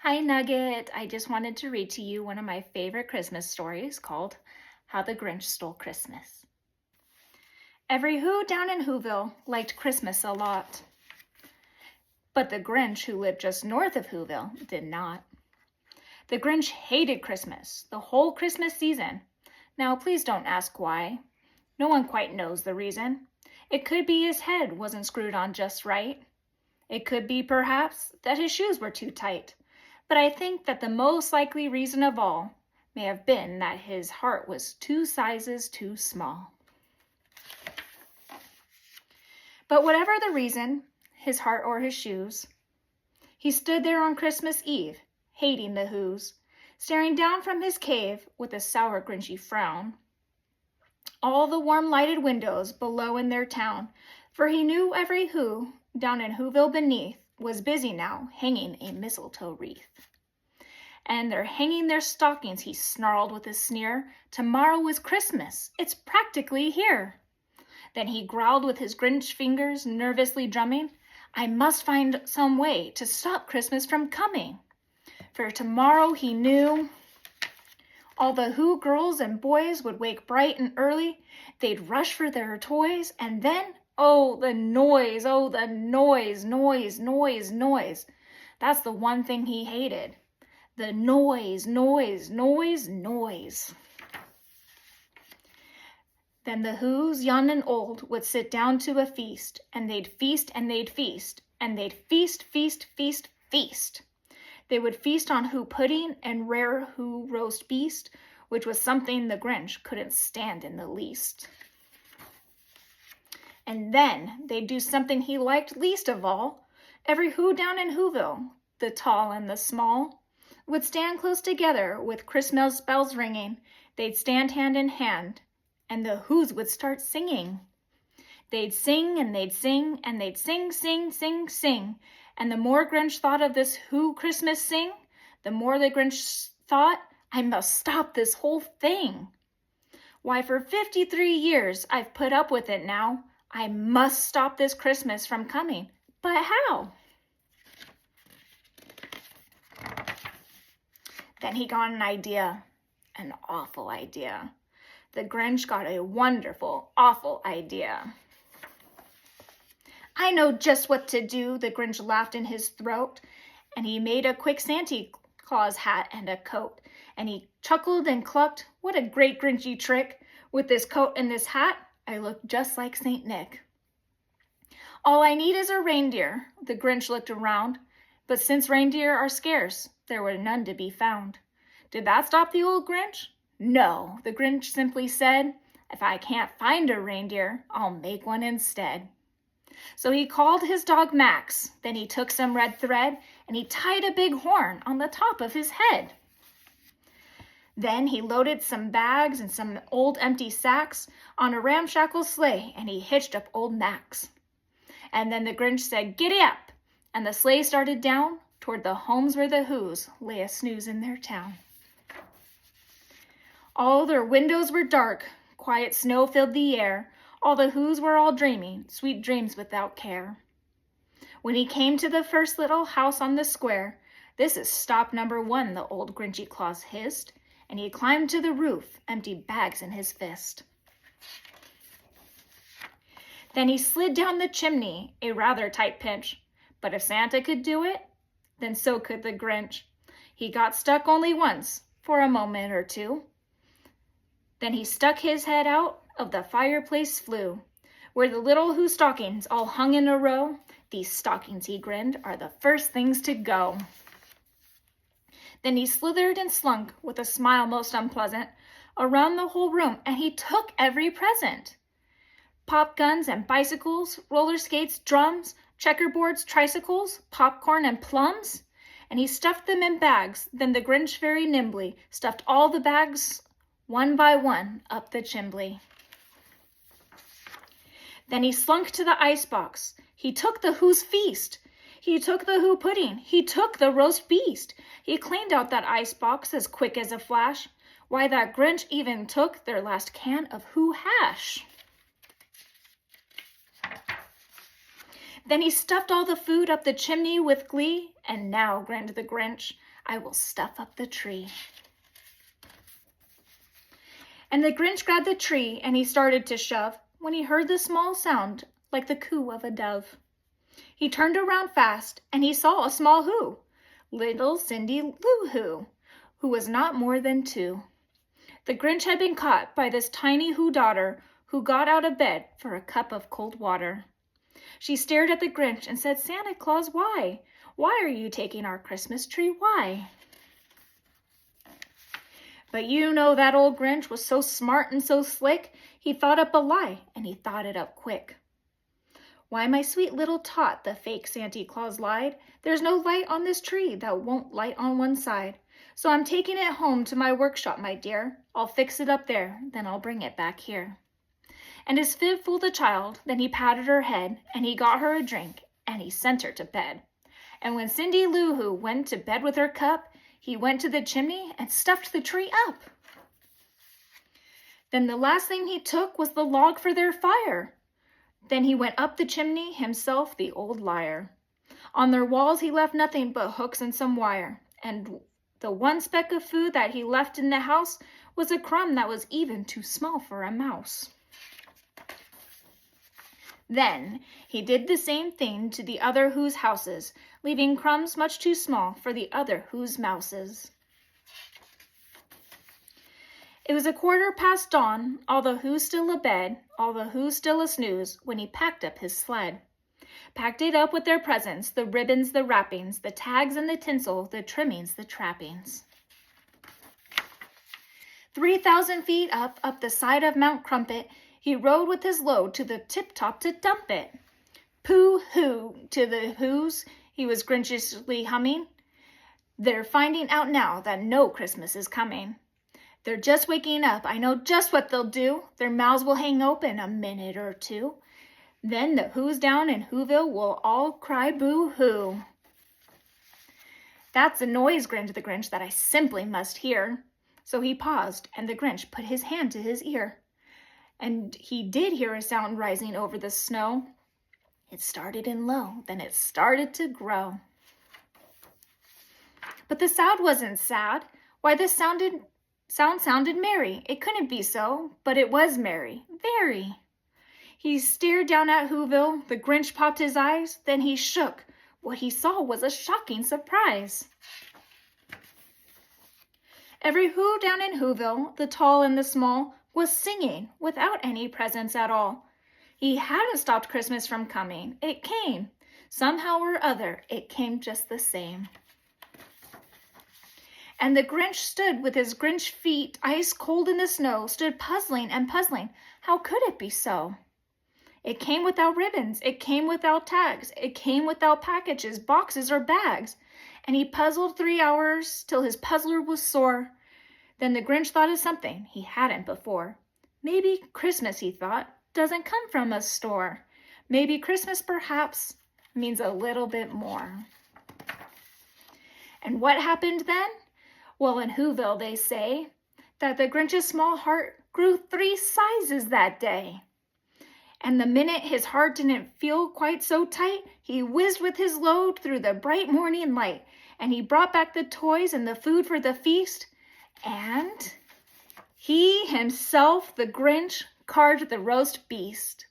Hi, Nugget. I just wanted to read to you one of my favorite Christmas stories called How the Grinch Stole Christmas. Every Who down in Whoville liked Christmas a lot. But the Grinch, who lived just north of Whoville, did not. The Grinch hated Christmas, the whole Christmas season. Now, please don't ask why. No one quite knows the reason. It could be his head wasn't screwed on just right. It could be, perhaps, that his shoes were too tight. But I think that the most likely reason of all may have been that his heart was 2 sizes too small. But whatever the reason, his heart or his shoes, he stood there on Christmas Eve, hating the Whos, staring down from his cave with a sour, grinchy frown. All the warm lighted windows below in their town, for he knew every Who down in Whoville beneath was busy now hanging a mistletoe wreath. And they're hanging their stockings, he snarled with a sneer. Tomorrow is Christmas, it's practically here. Then he growled with his Grinch fingers nervously drumming, I must find some way to stop Christmas from coming. For tomorrow he knew all the Who girls and boys would wake bright and early. They'd rush for their toys, and then, oh, the noise, noise. That's the one thing he hated. The noise. Then the Whos, young and old, would sit down to a feast, and they'd feast, and they'd feast, and they'd feast. They would feast on Who pudding and rare Who roast beast, which was something the Grinch couldn't stand in the least. And then they'd do something he liked least of all. Every Who down in Whoville, the tall and the small, would stand close together with Christmas bells ringing. They'd stand hand in hand, and the Whos would start singing. They'd sing and they'd sing and they'd sing. And the more Grinch thought of this Who Christmas sing, the more the Grinch thought, I must stop this whole thing. Why, for 53 years I've put up with it now. I must stop this Christmas from coming. But how? Then he got an idea, an awful idea. The Grinch got a wonderful, awful idea. I know just what to do, the Grinch laughed in his throat, and he made a quick Santa Claus hat and a coat, and he chuckled and clucked, what a great Grinchy trick! With this coat and this hat, I look just like Saint Nick. All I need is a reindeer, the Grinch looked around, but since reindeer are scarce, there were none to be found. Did that stop the old Grinch? No, the Grinch simply said, if I can't find a reindeer, I'll make one instead. So he called his dog Max, then he took some red thread, and he tied a big horn on the top of his head. Then he loaded some bags and some old empty sacks on a ramshackle sleigh, and he hitched up old Max. And then the Grinch said, giddy up, and the sleigh started down toward the homes where the Whos lay a snooze in their town. All their windows were dark, quiet snow filled the air, all the Whos were all dreaming, sweet dreams without care. When he came to the first little house on the square, this is stop number 1, the old Grinchy Claus hissed, and he climbed to the roof, empty bags in his fist. Then he slid down the chimney, a rather tight pinch, but if Santa could do it, then so could the Grinch. He got stuck only once, for a moment or two. Then he stuck his head out of the fireplace flue, where the little Who stockings all hung in a row. These stockings, he grinned, are the first things to go. Then he slithered and slunk, with a smile most unpleasant, around the whole room, and he took every present. Pop guns and bicycles, roller skates, drums, checkerboards, tricycles, popcorn and plums, and he stuffed them in bags. Then the Grinch very nimbly stuffed all the bags one by one up the chimbley. Then he slunk to the icebox. He took the Who's feast. He took the Who pudding. He took the roast beast. He cleaned out that icebox as quick as a flash. Why, that Grinch even took their last can of Who hash. Then he stuffed all the food up the chimney with glee, and now, grinned the Grinch, I will stuff up the tree. And the Grinch grabbed the tree, and he started to shove, when he heard the small sound like the coo of a dove. He turned around fast, and he saw a small who, little Cindy Lou who was not more than 2. The Grinch had been caught by this tiny who daughter, who got out of bed for a cup of cold water. She stared at the Grinch and said, Santa Claus, why? Why are you taking our Christmas tree? Why? But you know that old Grinch was so smart and so slick, he thought up a lie, and he thought it up quick. Why, my sweet little tot, the fake Santa Claus lied, there's no light on this tree that won't light on one side. So I'm taking it home to my workshop, my dear. I'll fix it up there, then I'll bring it back here. And his fib fooled the child, then he patted her head, and he got her a drink, and he sent her to bed. And when Cindy Lou Who went to bed with her cup, he went to the chimney and stuffed the tree up. Then the last thing he took was the log for their fire. Then he went up the chimney himself, the old liar. On their walls he left nothing but hooks and some wire, and the one speck of food that he left in the house was a crumb that was even too small for a mouse. Then he did the same thing to the other Who's houses, leaving crumbs much too small for the other Who's mouses. It was 1/4 dawn, all the Who's still abed, all the Who's still a snooze, when he packed up his sled. Packed it up with their presents, the ribbons, the wrappings, the tags and the tinsel, the trimmings, the trappings. 3,000 feet up the side of Mount Crumpet, he rode with his load to the tip-top to dump it. Pooh-hoo to the Who's, he was grinchishly humming. They're finding out now that no Christmas is coming. They're just waking up, I know just what they'll do. Their mouths will hang open a minute or two. Then the Who's down in Whoville will all cry boo-hoo. That's a noise, grinned the Grinch, that I simply must hear. So he paused, and the Grinch put his hand to his ear. And he did hear a sound rising over the snow. It started in low, then it started to grow. But the sound wasn't sad. Why, the sound sounded merry. It couldn't be so, but it was merry, very. He stared down at Whoville, the Grinch popped his eyes, then he shook. What he saw was a shocking surprise. Every Who down in Whoville, the tall and the small, was singing without any presents at all. He hadn't stopped Christmas from coming. It came. Somehow or other, it came just the same. And the Grinch stood with his Grinch feet ice cold in the snow, stood puzzling and puzzling. How could it be so? It came without ribbons, it came without tags, it came without packages, boxes, or bags. And he puzzled 3 hours till his puzzler was sore. Then the Grinch thought of something he hadn't before. Maybe Christmas, he thought, doesn't come from a store. Maybe Christmas, perhaps, means a little bit more. And what happened then? Well, in Whoville they say that the Grinch's small heart grew 3 sizes that day. And the minute his heart didn't feel quite so tight, he whizzed with his load through the bright morning light, and he brought back the toys and the food for the feast, and he himself, the Grinch, carved the roast beast.